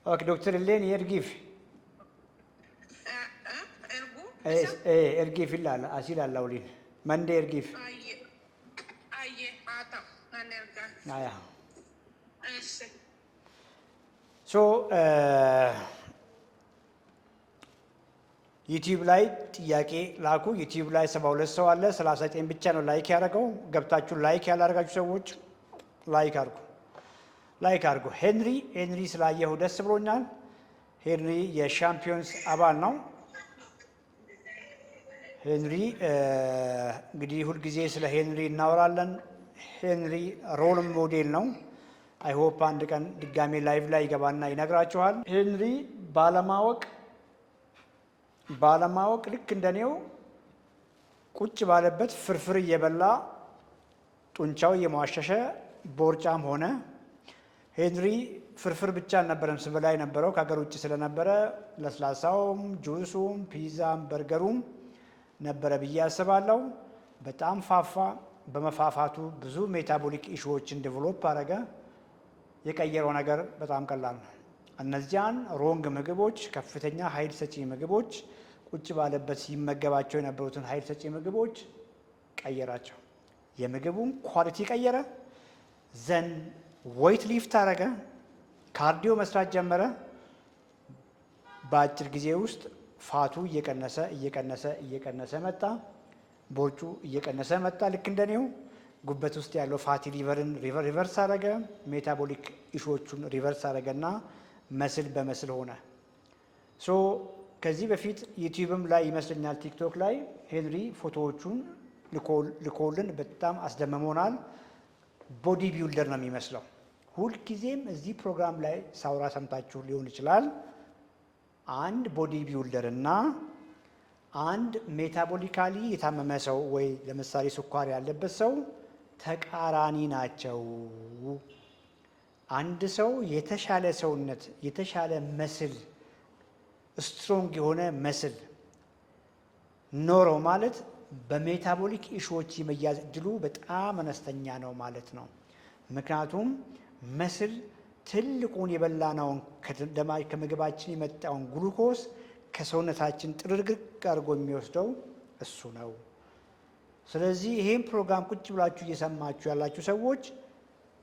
Okay, Dr. illeen ergiif. Ergiif ilaala, asii ilaalla waliin. Mandee ergiif. Aya. So, ዩቲዩብ ላይ ጥያቄ ላኩ። ዩቲዩብ ላይ 72 ሰው አለ፣ 39 ብቻ ነው ላይክ ያደረገው። ገብታችሁ ላይክ ያላደረጋችሁ ሰዎች ላይክ አድርጉ። ሄንሪ ስላየሁ ደስ ብሎኛል። ሄንሪ የሻምፒዮንስ አባል ነው። ሄንሪ እንግዲህ ሁልጊዜ ስለ ሄንሪ እናወራለን። ሄንሪ ሮል ሞዴል ነው። አይ ሆፕ አንድ ቀን ድጋሜ ላይቭ ላይ ይገባና ይነግራችኋል። ሄንሪ ባለማወቅ ልክ እንደኔው ቁጭ ባለበት ፍርፍር እየበላ ጡንቻው እየሟሸሸ ቦርጫም ሆነ። ሄንሪ ፍርፍር ብቻ አልነበረም ስበላ የነበረው ከሀገር ውጭ ስለነበረ ለስላሳውም፣ ጁሱም፣ ፒዛም በርገሩም ነበረ ብዬ አስባለሁ። በጣም ፋፋ። በመፋፋቱ ብዙ ሜታቦሊክ ኢሹዎችን ዴቨሎፕ አደረገ። የቀየረው ነገር በጣም ቀላል ነው። እነዚያን ሮንግ ምግቦች፣ ከፍተኛ ኃይል ሰጪ ምግቦች፣ ቁጭ ባለበት ሲመገባቸው የነበሩትን ኃይል ሰጪ ምግቦች ቀየራቸው። የምግቡን ኳሊቲ ቀየረ። ዘን ዌይት ሊፍት አረገ። ካርዲዮ መስራት ጀመረ። በአጭር ጊዜ ውስጥ ፋቱ እየቀነሰ መጣ። ቦርጩ እየቀነሰ መጣ። ልክ እንደኔው ጉበት ውስጥ ያለው ፋቲ ሊቨርን ሪቨርስ አረገ። ሜታቦሊክ ኢሹዎቹን ሪቨርስ አረገና መስል በመስል ሆነ። ሶ ከዚህ በፊት ዩቲዩብም ላይ ይመስለኛል ቲክቶክ ላይ ሄንሪ ፎቶዎቹን ልኮልን በጣም አስደምሞናል። ቦዲ ቢልደር ነው የሚመስለው። ሁልጊዜም እዚህ ፕሮግራም ላይ ሳውራ ሰምታችሁ ሊሆን ይችላል። አንድ ቦዲ ቢልደር እና አንድ ሜታቦሊካሊ የታመመ ሰው ወይ ለምሳሌ ስኳር ያለበት ሰው ተቃራኒ ናቸው። አንድ ሰው የተሻለ ሰውነት የተሻለ መስል ስትሮንግ የሆነ መስል ኖሮ ማለት በሜታቦሊክ ኢሹዎች የመያዝ እድሉ በጣም አነስተኛ ነው ማለት ነው። ምክንያቱም መስል ትልቁን የበላነውን ከምግባችን የመጣውን ግሉኮስ ከሰውነታችን ጥርግርግ አድርጎ የሚወስደው እሱ ነው። ስለዚህ ይሄን ፕሮግራም ቁጭ ብላችሁ እየሰማችሁ ያላችሁ ሰዎች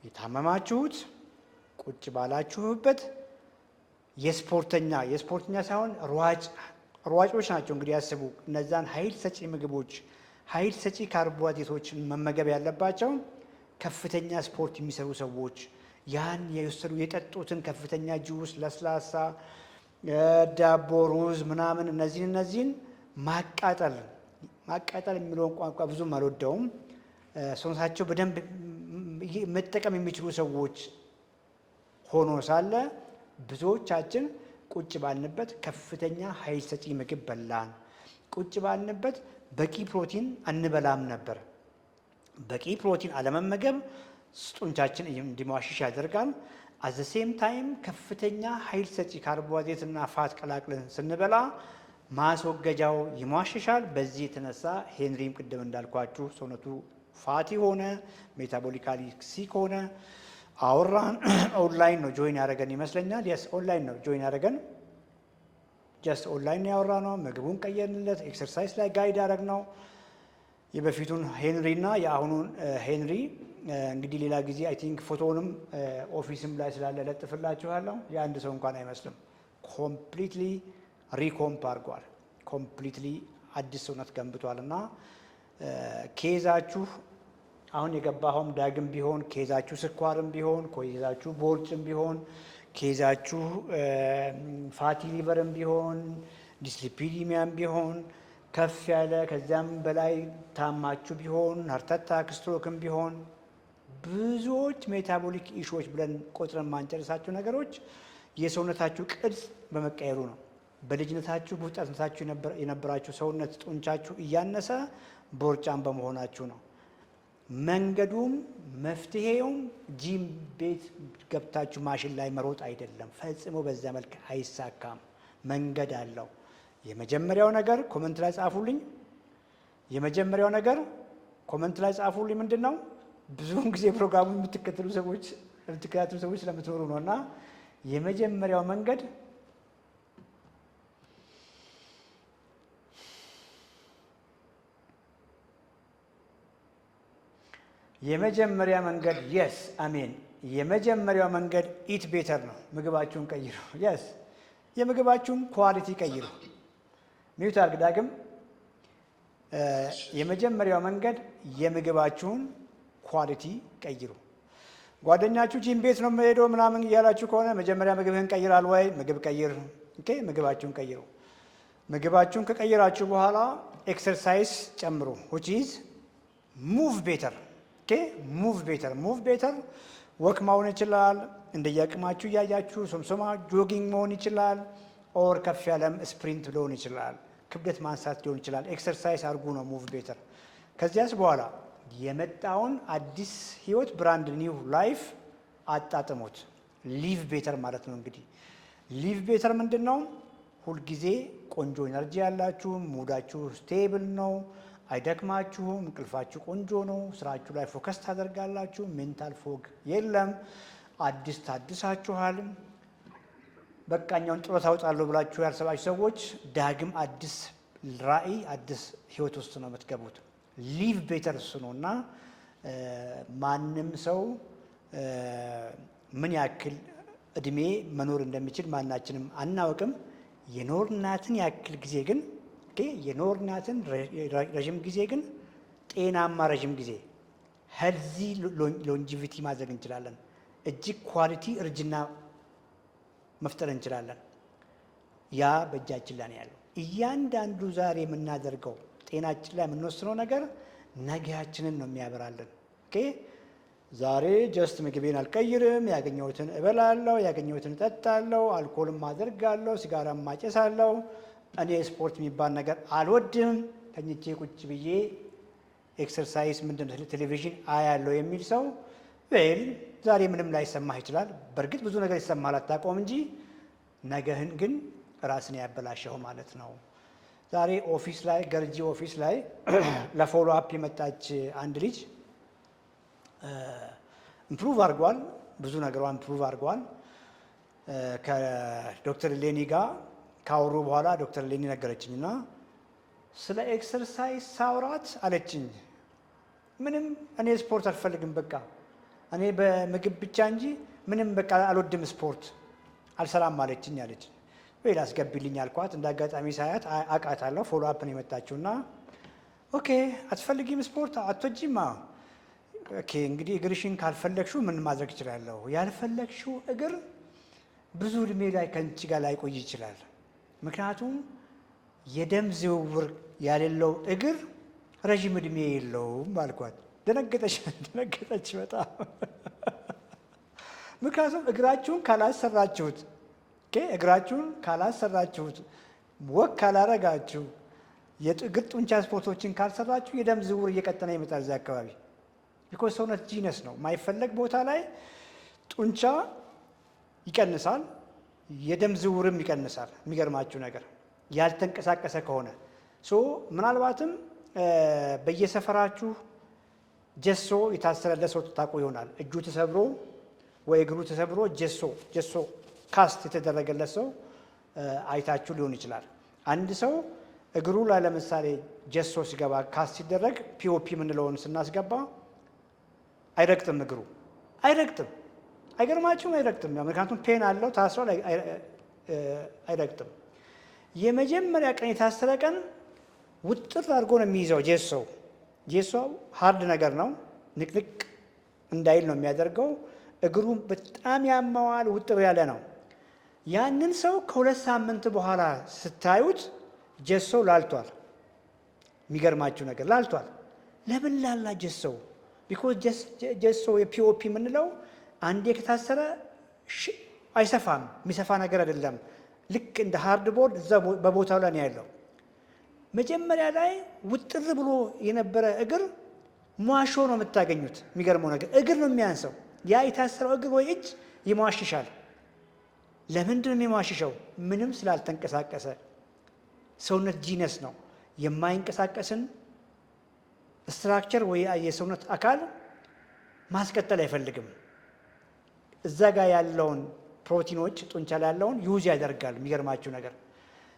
የታመማችሁት ቁጭ ባላችሁበት የስፖርተኛ ሳይሆን ሯጮች ናቸው። እንግዲህ ያስቡ፣ እነዛን ኃይል ሰጪ ምግቦች ኃይል ሰጪ ካርቦሃይድሬቶችን መመገብ ያለባቸው ከፍተኛ ስፖርት የሚሰሩ ሰዎች ያን የወሰዱ የጠጡትን ከፍተኛ ጁስ፣ ለስላሳ፣ ዳቦ፣ ሩዝ ምናምን እነዚህን ማቃጠል የሚለውን ቋንቋ ብዙም አልወደውም። ሰውነታቸው በደንብ መጠቀም የሚችሉ ሰዎች ሆኖ ሳለ ብዙዎቻችን ቁጭ ባልንበት ከፍተኛ ኃይል ሰጪ ምግብ በላን። ቁጭ ባልንበት በቂ ፕሮቲን አንበላም ነበር። በቂ ፕሮቲን አለመመገብ ጡንቻችን እንዲሟሽሽ ያደርጋል። አዘ ሴም ታይም ከፍተኛ ኃይል ሰጪ ካርቦሃይድሬት እና ፋት ቀላቅለን ስንበላ ማስወገጃው ይሟሽሻል። በዚህ የተነሳ ሄንሪም ቅድም እንዳልኳችሁ ሰውነቱ ፋቲ ሆነ፣ ሜታቦሊካሊ ሲክ ሆነ። አወራን። ኦንላይን ነው ጆይን ያደረገን ይመስለኛል። የስ ኦንላይን ነው ጆይን ያደረገን። ጀስት ኦንላይን ነው ያወራ ነው። ምግቡን ቀየርንለት። ኤክሰርሳይዝ ላይ ጋይድ ያደረግ ነው። የበፊቱን ሄንሪ እና የአሁኑን ሄንሪ እንግዲህ ሌላ ጊዜ አይ ቲንክ ፎቶውንም ኦፊስም ላይ ስላለ ለጥፍላችኋለሁ። የአንድ ሰው እንኳን አይመስልም። ኮምፕሊትሊ ሪኮምፕ አድርጓል። ኮምፕሊትሊ አዲስ ሰውነት ገንብቷል። እና ኬዛችሁ አሁን የገባኸውም ዳግም ቢሆን ኬዛችሁ ስኳርም ቢሆን ኬዛችሁ ቦርጭም ቢሆን ኬዛችሁ ፋቲ ሊቨርም ቢሆን ዲስሊፒዲሚያም ቢሆን ከፍ ያለ ከዚያም በላይ ታማችሁ ቢሆን ሃርት አታክ ስትሮክም ቢሆን ብዙዎች ሜታቦሊክ ኢሹዎች ብለን ቆጥረን ማንጨርሳቸው ነገሮች የሰውነታችሁ ቅርጽ በመቀየሩ ነው። በልጅነታችሁ በወጣትነታችሁ የነበራችሁ ሰውነት ጡንቻችሁ እያነሰ ቦርጫም በመሆናችሁ ነው። መንገዱም መፍትሄውም ጂም ቤት ገብታችሁ ማሽን ላይ መሮጥ አይደለም። ፈጽሞ በዛ መልክ አይሳካም። መንገድ አለው። የመጀመሪያው ነገር ኮመንት ላይ ጻፉልኝ። የመጀመሪያው ነገር ኮመንት ላይ ጻፉልኝ። ምንድን ነው? ብዙውን ጊዜ ፕሮግራሙን የምትከታተሉ ሰዎች ስለምትኖሩ ነው። እና የመጀመሪያው መንገድ የስ አሜን። የመጀመሪያው መንገድ ኢት ቤተር ነው። ምግባችሁን ቀይሩ። የስ የምግባችሁን ኳሊቲ ቀይሩ። ሚውት አድርግ ዳግም። የመጀመሪያው መንገድ የምግባችሁን ኳሊቲ ቀይሩ። ጓደኛችሁ ጂም ቤት ነው የምሄደው ምናምን እያላችሁ ከሆነ መጀመሪያ ምግብህን ቀይራል ወይ? ምግብ ቀይር። ኦኬ፣ ምግባችሁን ቀይሩ። ምግባችሁን ከቀይራችሁ በኋላ ኤክሰርሳይዝ ጨምሩ። which is move better። ኦኬ፣ ሙቭ ቤተር ወክ መሆን ይችላል። እንደየአቅማችሁ እያያችሁ ሶምሶማ ጆጊንግ መሆን ይችላል። ኦር ከፍ ያለም ስፕሪንት ሊሆን ይችላል። ክብደት ማንሳት ሊሆን ይችላል። ኤክሰርሳይዝ አድርጉ ነው ሙቭ ቤተር። ከዚያስ በኋላ የመጣውን አዲስ ህይወት ብራንድ ኒው ላይፍ አጣጥሞት። ሊቭ ቤተር ማለት ነው። እንግዲህ ሊቭ ቤተር ምንድን ነው? ሁልጊዜ ቆንጆ ኤነርጂ ያላችሁ፣ ሙዳችሁ ስቴብል ነው፣ አይደክማችሁም፣ እንቅልፋችሁ ቆንጆ ነው፣ ስራችሁ ላይ ፎከስ ታደርጋላችሁ፣ ሜንታል ፎግ የለም፣ አዲስ ታድሳችኋል። በቃኛውን ጡረታ አወጣለሁ ብላችሁ ያልሰባችሁ ሰዎች ዳግም አዲስ ራዕይ አዲስ ህይወት ውስጥ ነው የምትገቡት። ሊቭ ቤተር እሱ ነው። እና ማንም ሰው ምን ያክል እድሜ መኖር እንደሚችል ማናችንም አናውቅም። የኖርናትን ያክል ጊዜ ግን የኖርናትን ረዥም ጊዜ ግን ጤናማ ረዥም ጊዜ ሄልዚ ሎንጂቪቲ ማድረግ እንችላለን። እጅግ ኳሊቲ እርጅና መፍጠር እንችላለን። ያ በእጃችን ላይ ነው ያለው። እያንዳንዱ ዛሬ የምናደርገው ጤናችን ላይ የምንወስነው ነገር ነገያችንን ነው የሚያበራልን። ዛሬ ጀስት ምግቤን አልቀይርም፣ ያገኘሁትን እበላለሁ፣ ያገኘሁትን እጠጣለሁ፣ አልኮልም አደርጋለሁ፣ ሲጋራም ማጨሳለሁ፣ እኔ ስፖርት የሚባል ነገር አልወድም፣ ተኝቼ ቁጭ ብዬ ኤክሰርሳይዝ ቴሌቪዥን አያለው የሚል ሰው ዛሬ ምንም ላይሰማህ ይችላል። በእርግጥ ብዙ ነገር ይሰማሃል አታውቀውም እንጂ ነገህን ግን ራስን ያበላሸው ማለት ነው። ዛሬ ኦፊስ ላይ ገርጂ ኦፊስ ላይ ለፎሎ አፕ የመጣች አንድ ልጅ ኢምፕሩቭ አድርጓል፣ ብዙ ነገሯ ኢምፕሩቭ አድርጓል። ከዶክተር ሌኒ ጋር ካወሩ በኋላ ዶክተር ሌኒ ነገረችኝ እና ስለ ኤክሰርሳይዝ ሳውራት አለችኝ፣ ምንም እኔ ስፖርት አልፈልግም፣ በቃ እኔ በምግብ ብቻ እንጂ ምንም በቃ አልወድም፣ ስፖርት አልሰራም አለችኝ አለች። ወይ ላስገቢልኝ አልኳት። እንደ አጋጣሚ ሳያት አውቃታለሁ፣ ፎሎ አፕ ነው የመጣችውና ኦኬ አትፈልጊም ስፖርት አትወጂም? ኦኬ እንግዲህ እግርሽን ካልፈለግሽው ምን ማድረግ እችላለሁ? ያልፈለግሽው እግር ብዙ እድሜ ላይ ከአንቺ ጋር ላይቆይ ይችላል። ምክንያቱም የደም ዝውውር ያሌለው እግር ረዥም እድሜ የለውም አልኳት። ደነገጠች በጣም ምክንያቱም እግራችሁን ካላሰራችሁት ወክ ካላረጋችሁ የእግር ጡንቻ ስፖርቶችን ካልሰራችሁ የደም ዝውውር እየቀጠነ ይመጣል እዚያ አካባቢ። ቢኮዝ ሰውነት ጂነስ ነው። የማይፈለግ ቦታ ላይ ጡንቻ ይቀንሳል፣ የደም ዝውውርም ይቀንሳል። የሚገርማችሁ ነገር ያልተንቀሳቀሰ ከሆነ ምናልባትም በየሰፈራችሁ ጀሶ የታሰረለት ሰው ታውቁ ይሆናል። እጁ ተሰብሮ ወይ እግሩ ተሰብሮ ጀሶ ካስት የተደረገለት ሰው አይታችሁ ሊሆን ይችላል። አንድ ሰው እግሩ ላይ ለምሳሌ ጀሶ ሲገባ ካስት ሲደረግ ፒኦፒ የምንለውን ስናስገባ አይረግጥም፣ እግሩ አይረግጥም። አይገርማችሁም? አይረግጥም። ምክንያቱም ፔን አለው፣ ታስሯል፣ አይረግጥም። የመጀመሪያ ቀን የታሰረ ቀን ውጥር አድርጎ ነው የሚይዘው ጀሶ ሃርድ ነገር ነው፣ ንቅንቅ እንዳይል ነው የሚያደርገው። እግሩ በጣም ያማዋል፣ ውጥር ያለ ነው። ያንን ሰው ከ2 ሳምንት በኋላ ስታዩት ጀሶ ላልቷል። የሚገርማችሁ ነገር ላልቷል። ለምን ላላ ጀሶ? ቢኮዝ ጀሶ የፒኦፒ የምንለው አንዴ ከታሰረ አይሰፋም፣ የሚሰፋ ነገር አይደለም። ልክ እንደ ሃርድ ቦርድ እዛ በቦታው ላይ ነው ያለው። መጀመሪያ ላይ ውጥር ብሎ የነበረ እግር ሟሾ ነው የምታገኙት። የሚገርመው ነገር እግር ነው የሚያንሰው። ያ የታሰረው እግር ወይ እጅ ይሟሽሻል። ለምንድን ነው የሚሟሽሸው? ምንም ስላልተንቀሳቀሰ። ሰውነት ጂነስ ነው። የማይንቀሳቀስን ስትራክቸር ወይ የሰውነት አካል ማስቀጠል አይፈልግም። እዛ ጋር ያለውን ፕሮቲኖች ጡንቻ ላይ ያለውን ዩዝ ያደርጋል። የሚገርማችሁ ነገር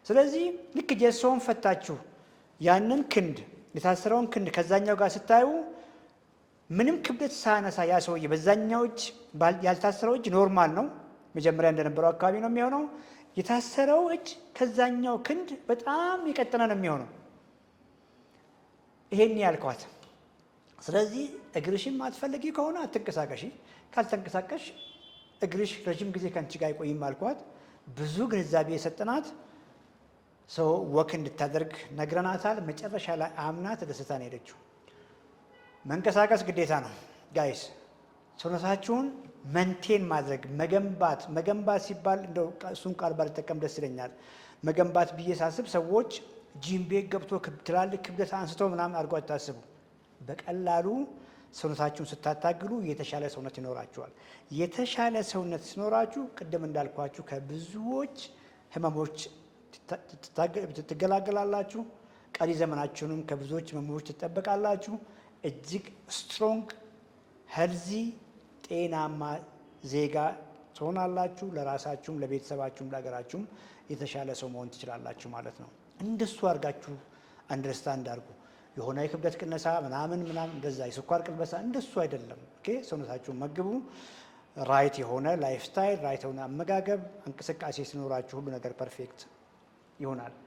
ስለዚህ ልክ ጀሶውን ፈታችሁ ያንን ክንድ የታሰረውን ክንድ ከዛኛው ጋር ስታዩ ምንም ክብደት ሳያነሳ ያ ሰውዬ በዛኛው እጅ ያልታሰረው እጅ ኖርማል ነው። መጀመሪያ እንደነበረው አካባቢ ነው የሚሆነው። የታሰረው እጅ ከዛኛው ክንድ በጣም የቀጠነ ነው የሚሆነው። ይሄን ያልኳት። ስለዚህ እግርሽን ማትፈልጊ ከሆነ አትንቀሳቀሺ። ካልተንቀሳቀሽ እግርሽ ረጅም ጊዜ ከአንቺ ጋር አይቆይም አልኳት። ብዙ ግንዛቤ የሰጠናት ሰው ወክ እንድታደርግ ነግረናታል። መጨረሻ ላይ አምና ተደስታ ነው ሄደችው። መንቀሳቀስ ግዴታ ነው ጋይስ። ሰውነታችሁን መንቴን ማድረግ መገንባት ሲባል እንደው እሱን ቃል ባልጠቀም ደስ ይለኛል። መገንባት ብዬ ሳስብ ሰዎች ጂም ቤት ገብቶ ትላልቅ ክብደት አንስተው ምናምን አድርጎ አታስቡ። በቀላሉ ሰውነታችሁን ስታታግሉ የተሻለ ሰውነት ይኖራችኋል። የተሻለ ሰውነት ሲኖራችሁ ቅድም እንዳልኳችሁ ከብዙዎች ህመሞች ትገላገላላችሁ። ቀሪ ዘመናችሁንም ከብዙዎች ህመሞች ትጠበቃላችሁ። እጅግ ስትሮንግ ሄልዚ ጤናማ ዜጋ ትሆናላችሁ። ለራሳችሁም ለቤተሰባችሁም ለሀገራችሁም የተሻለ ሰው መሆን ትችላላችሁ ማለት ነው። እንደሱ አድርጋችሁ አንደርስታንድ አድርጉ። የሆነ የክብደት ቅነሳ ምናምን እንደዛ የስኳር ቅልበሳ እንደሱ አይደለም። ኦኬ ሰውነታችሁን መግቡ። ራይት የሆነ ላይፍ ስታይል፣ ራይት የሆነ አመጋገብ፣ እንቅስቃሴ ሲኖራችሁ ሁሉ ነገር ፐርፌክት ይሆናል።